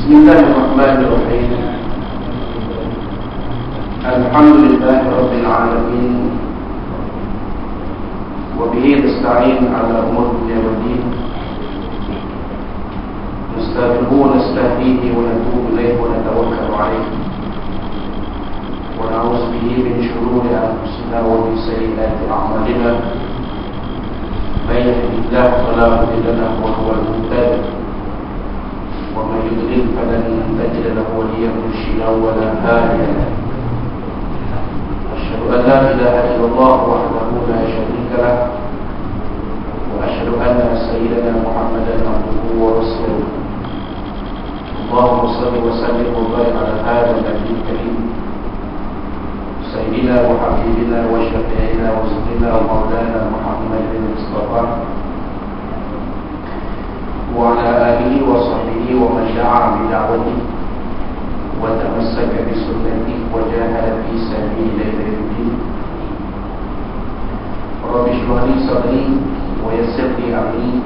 Bismillahirrahmanirrahim. Alhamdulillahi Rabbil Alamin. Wabihi nasta'in ala umur dunia wa din. Nastaghfiruhu wa nastahdihi wa natubu ilayhi wa natawakkalu alayhi. Wa na'udzu bihi min shururi anfusina wa min sayyiati a'malina. May yahdihillahu fala mudilla lahu wa huwal muhtadi. ومن يضلل فلن تجد له وليا مرشدا ولا هاديا له. أشهد أن لا إله إلا الله وحده لا شريك له وأشهد أن سيدنا محمدا عبده ورسوله. اللهم صل وسلم وبارك على هذا النبي الكريم سيدنا وحبيبنا وشفيعنا وسيدنا ومولانا محمد بن المصطفى وعلى آله وصحبه ومن دعا بدعوته وتمسك بسنته وجاهد في سبيل إلى يوم الدين. رب اشرح لي صدري ويسر لي أمري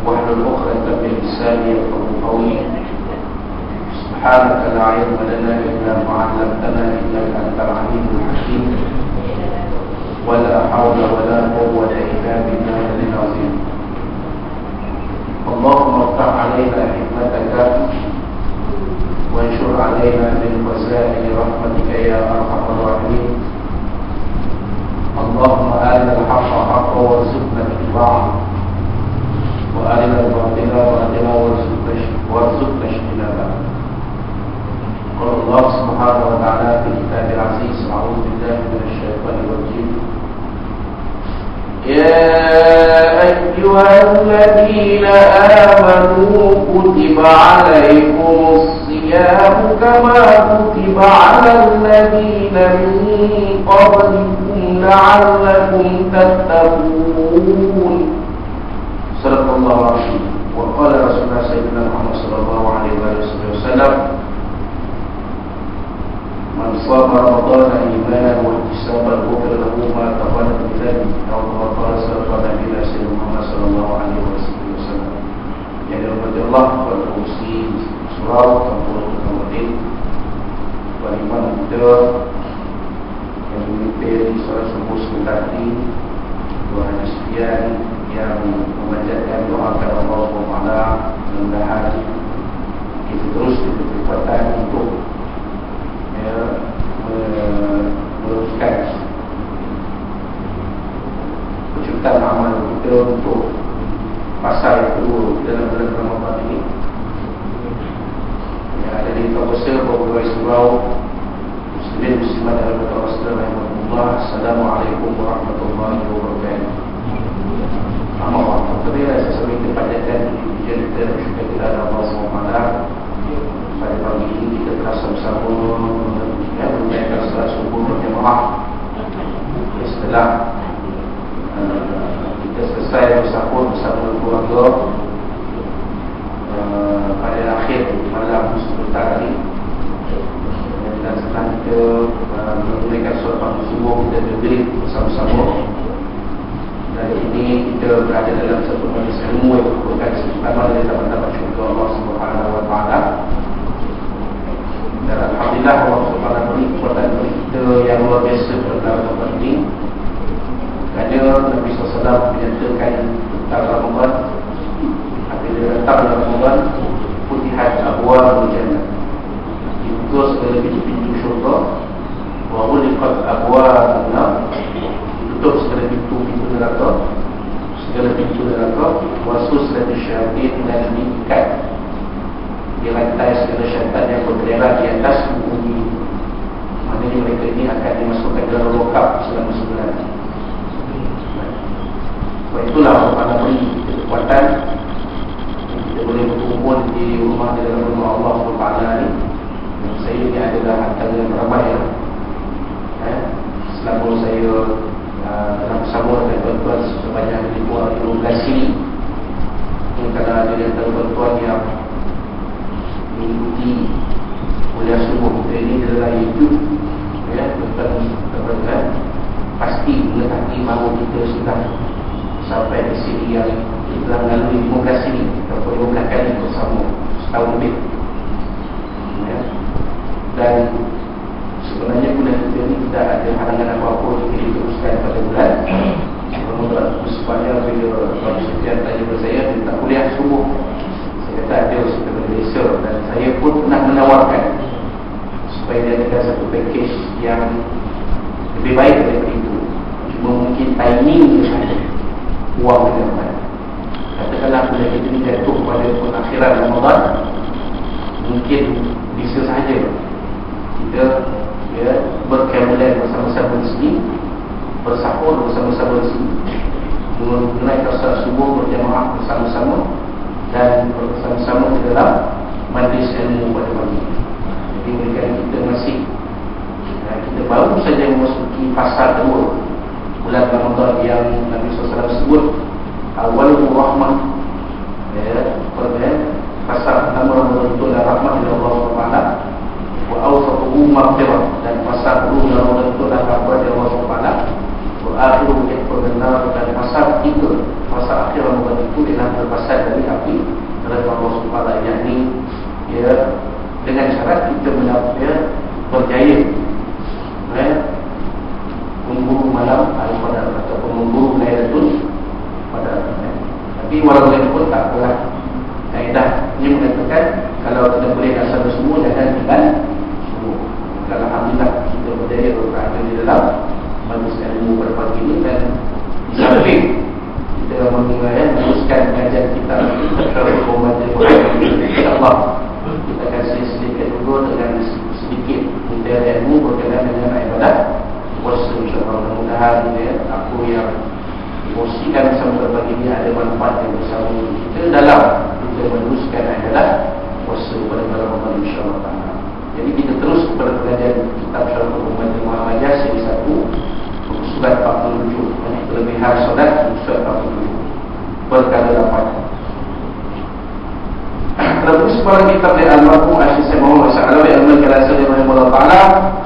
واحلل عقدة من لساني يفقهوا قولي. سبحانك لا علم لنا إلا ما علمتنا إنك أنت العليم الحكيم. ولا حول ولا قوة إلا بالله العظيم. اللهم افتح علينا حكمتك وانشر علينا من خزائن رحمتك يا ارحم الراحمين. اللهم ارنا الحق حقا وارزقنا اتباعه وارنا الباطل باطلا وارزقنا اجتنابه. قال الله سبحانه وتعالى في كتابه العزيز: اعوذ بالله من الشيطان الرجيم. يا أيها الذين آمنوا كتب عليكم الصيام كما كتب على الذين من قبلكم لعلكم تتقون. صدق الله العظيم. وقال رسولنا سيدنا محمد صلى الله عليه وسلم: من صام رمضان إيمانا واحتسابا غفر له ما تقدم من ذنبه. أو كما قال نبينا سيدنا محمد صلى الله عليه وسلم. Yang dirahmati Allah, para muslim, surau, tanpa kemudian para imam kita yang memimpin salat subuh sebentar ini, Tuhan sekalian yang memanjatkan doa kepada Allah SWT, mudah-mudahan kita terus diberi kekuatan untuk meneruskan penciptaan amal kita untuk masa yang kedua dalam bulan Ramadan ini. Yang ada di Tawasir beberapa surau muslimin muslimat dalam Tawasir rahimahullah. Assalamualaikum warahmatullahi wabarakatuh. Amal tapi saya sering dipanjatkan di kita bersyukur kepada Allah SWT. Pada pagi ini kita terasa bersama menunaikan salat subuh berjamaah. Setelah kita selesai bersama keluarga pada akhir malam sebentar hari, dan setelah kita menunaikan salat subuh, kita berdiri bersama-sama. Dan ini kita berada dalam satu majlis ilmu yang merupakan pertama dari dapat syurga Allah Subhanahu Wa Taala. Dan alhamdulillah Allah Subhanahu beri kekuatan kita yang luar biasa dalam tempat ini. Kerana Nabi SAW menyatakan tentang Ramadan, apabila datang Ramadan, futihat abwaabul jannah, dibuka segala pintu-pintu syurga, wa ghuliqat abwaabun nar, ditutup segala pintu-pintu neraka, wa suslat syaitan, dan diikat di rantai segala syaitan yang berkeliaran di atas bumi. Maknanya mereka ini akan dimasukkan dalam lokap selama sebulan. Sebab itulah Allah beri kekuatan kita boleh berkumpul di rumah, di dalam rumah Allah SWT ni. Saya ini adalah antara yang ramai selama saya dalam bersama dengan tuan-tuan sebanyak 15 sini. Kerana ada di antara tuan-tuan yang mengikuti kuliah subuh kita ini adalah YouTube, tuan-tuan pasti mengetahui bahawa kita sudah sampai di sini yang telah melalui 15 ini ataupun 15 kali bersama setahun lebih. mungkin bisa saja kita berkemudian bersama-sama di sini, bersahur bersama-sama di sini, menunaikan salat subuh berjamaah bersama-sama dan bersama-sama di dalam majlis ilmu pada pagi. Jadi mereka kita masih kita baru saja memasuki fasa kedua bulan Ramadan yang Nabi SAW sebut awalul rahmah. Fasa pertama Ramadan itu adalah rahmat dari Allah SWT, wa awsatuhu maghfirah, dan fasa kedua Ramadan itu adalah rahmat dari Allah SWT, wa akhiru yakfurna, dan fasa ketiga, fasa akhir Ramadan itu adalah berpasal dari api dari Allah SWT, yakni dengan syarat kita berjaya memburu malam al-qadar ataupun memburu Lailatul Qadar. Tapi walaupun itu pun tak apalah. Kaedah ini mengatakan kalau kita boleh laksana semua jangan tinggal semua. Alhamdulillah kita berjaya berada di dalam majlis ilmu pada pagi ini, dan di samping kita meneruskan pengajian kita terhadap umat insya-Allah kita akan sedikit dulu dengan sedikit mencari ilmu berkenaan dengan ibadah puasa, insya-Allah. Mudah-mudahan aku yang kongsikan bersama pagi ini ada manfaat yang bersama kita dalam kita meneruskan adalah puasa pada bulan Ramadan, insya-Allah taala. Jadi kita terus kepada pengajian kitab Syarah Umat Muhammadiyah seri 1 surat 47, kelebihan solat surat 47 perkara 8. Terus sekolah kitab dari Al-Marhum Asy-Syaikh Muhammad Sa'alawi Al-Malkala Rahimahullah Ta'ala,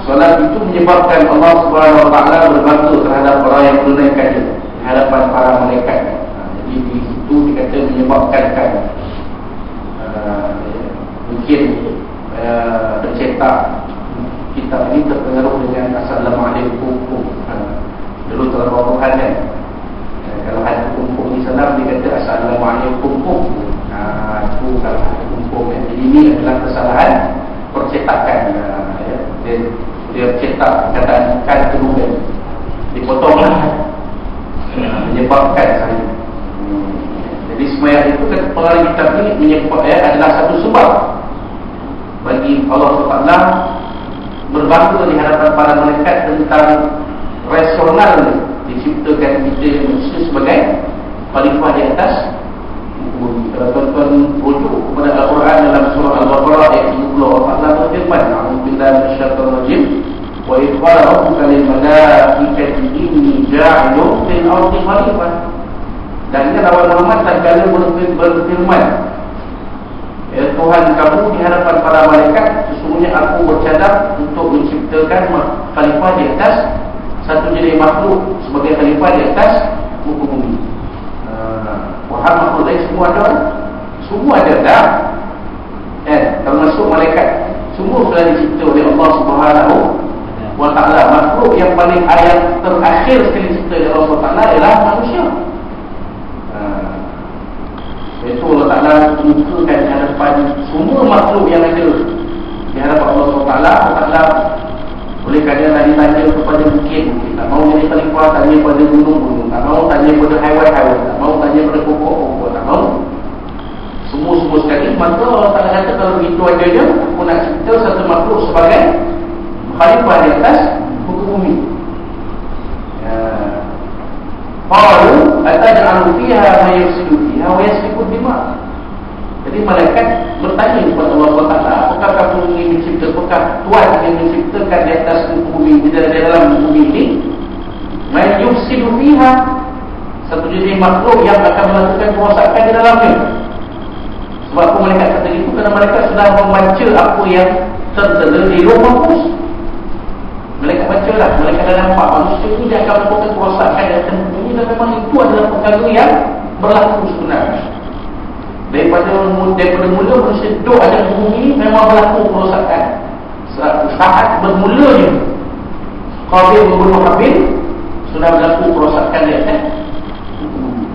solat itu menyebabkan Allah Subhanahu Wa Ta'ala berbantu terhadap orang yang menunaikannya di hadapan para malaikat. Jadi di situ dikata menyebabkan mungkin pencetak kitab ini terpengaruh dengan Assalamualaikum. Dulu terlalu Tuhan kan, kalau ada kumpul di sana dia kata Assalamualaikum. Itu kalau ada kumpul. Jadi ini adalah kesalahan percetakan. Dia cetak kataan kedua dipotonglah, menyebabkan saya. Jadi semua itu kan pengarang kitab ini menyebabkan adalah satu sebab bagi Allah SWT berbantu di hadapan para malaikat tentang rasional diciptakan kita manusia sebagai khalifah di atas bumi. Kalau tuan-tuan rujuk kepada Al-Quran dalam surah Al-Baqarah ayat 30, Allah berfirman, a'udzubillahi minasyaitonir rajim, wa idh qala rabbuka lil malaikati inni ja'ilun fil ardi khalifah. Dan ini lawan Muhammad tatkala berfirman, Tuhan kamu di hadapan para malaikat, sesungguhnya aku bercadap untuk menciptakan khalifah di atas satu jenis makhluk sebagai khalifah di atas muka bumi. Wahab makhluk lain semua ada, semua ada dah. Termasuk malaikat, semua telah dicipta oleh Allah Subhanahu Wa Ta'ala. Makhluk yang paling ayat terakhir sekali dicipta oleh Allah Subhanahu Wa Ta'ala ialah manusia. Itu Allah Ta'ala menunjukkan di hadapan semua makhluk yang ada di hadapan Allah SWT. Allah Ta'ala oleh kerana ditanya kepada bukit, tak mahu jadi khalifah, tanya pada gunung-gunung, tak mahu tanya pada haiwan-haiwan, tak mahu tanya pada pokok-pokok, tak mahu semua sekali. Maka Allah Ta'ala kata kalau begitu aja dia, aku nak cipta satu makhluk sebagai khalifah di atas muka bumi. Qalu ataj'alu fiha ma yufsidu fiha wa yasfiku dima. Jadi malaikat bertanya kepada Allah SWT, apakah kamu ingin mencipta, apakah Tuhan ingin menciptakan di atas bumi, di dalam bumi ini ma yufsidu fiha, satu jenis makhluk yang akan melakukan kerosakan di dalamnya. Sebab apa malaikat kata itu? Kerana mereka sudah membaca apa yang tertera di Lauh Mahfuz. Mereka baca lah, mereka dah nampak manusia itu dia akan melakukan kerosakan di atas bumi, dan memang itu adalah perkara yang berlaku sebenarnya. Daripada mula manusia duduk ada di bumi, memang berlaku kerosakan. Saat bermulanya Qabil membunuh Habil, sudah berlaku kerosakan di atas bumi.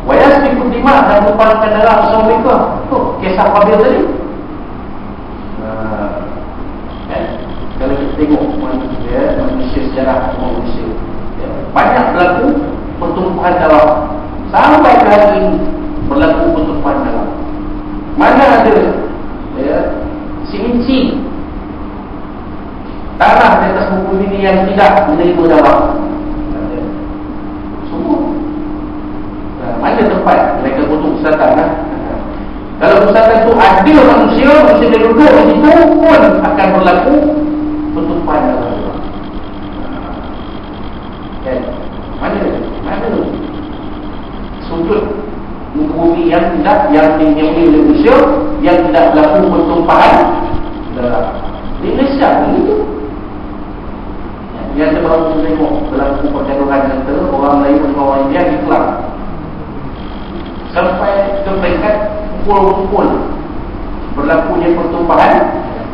Wa yasfiku dima, dan menumpahkan darah bersama mereka. Kisah Qabil tadi. Kalau kita tengok manusia sejarah manusia, banyak berlaku pertumbuhan darah. Sampai ke hari ini berlaku pertumbuhan darah. yang tidak menerima darah. Semua. Mana tempat mereka butuh kesatan lah. Kalau kesatan itu adil manusia dia duduk di situ pun akan berlaku pertumpahan darah. Mana sudut muka bumi yang tidak, yang dinyamai oleh manusia, yang tidak berlaku pertumpahan darah. Di Malaysia begitu. Yang kita baru tengok berlaku percaturan antara orang Melayu dengan orang India di Kelang, sampai ke peringkat pukul-pukul berlakunya pertumpahan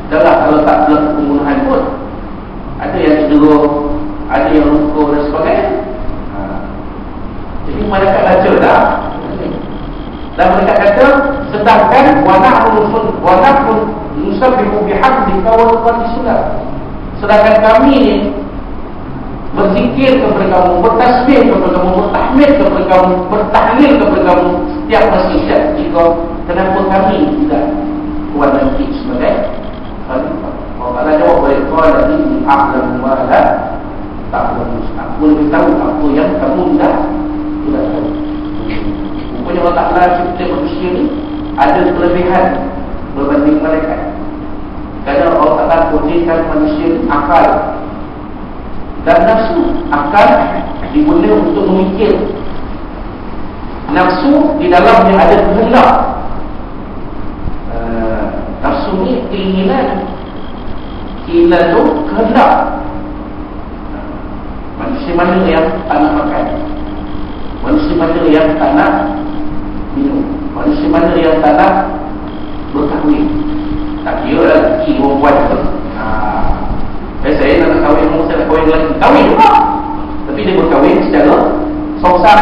darah. Kalau tak berlaku pembunuhan pun ada yang cedera, ada yang luka dan sebagainya. Jadi mereka baca dah. Dan mereka kata, sedangkan warna pun nusabbihu bihamdi wa nuqaddisulah. Sedangkan kami ni berzikir kepada kamu, bertasbih kepada kamu, bertahmid kepada kamu, bertahlil kepada kamu setiap masa jika kenapa kami tidak buat nanti sebagai khalifah. Allah jawab balik, qala inni a'lamu ma la ta'lamun. Aku lebih tahu apa yang kamu tidak tahu. Rupanya Allah Ta'ala cipta manusia ni ada kelebihan berbanding malaikat. Kerana Allah Ta'ala kurniakan manusia ni akal dan nafsu. Akal dibina untuk memikir, nafsu di dalamnya ada kehendak. Nafsu ni keinginan, keinginan tu kehendak. Manusia mana yang tak nak makan, manusia mana yang tak nak minum, manusia mana yang tak nak berkahwin. Tak kira lelaki perempuan tu. Saya nak kahwin, saya nak kahwin lelaki, kahwin juga, tapi dia berkahwin secara songsam.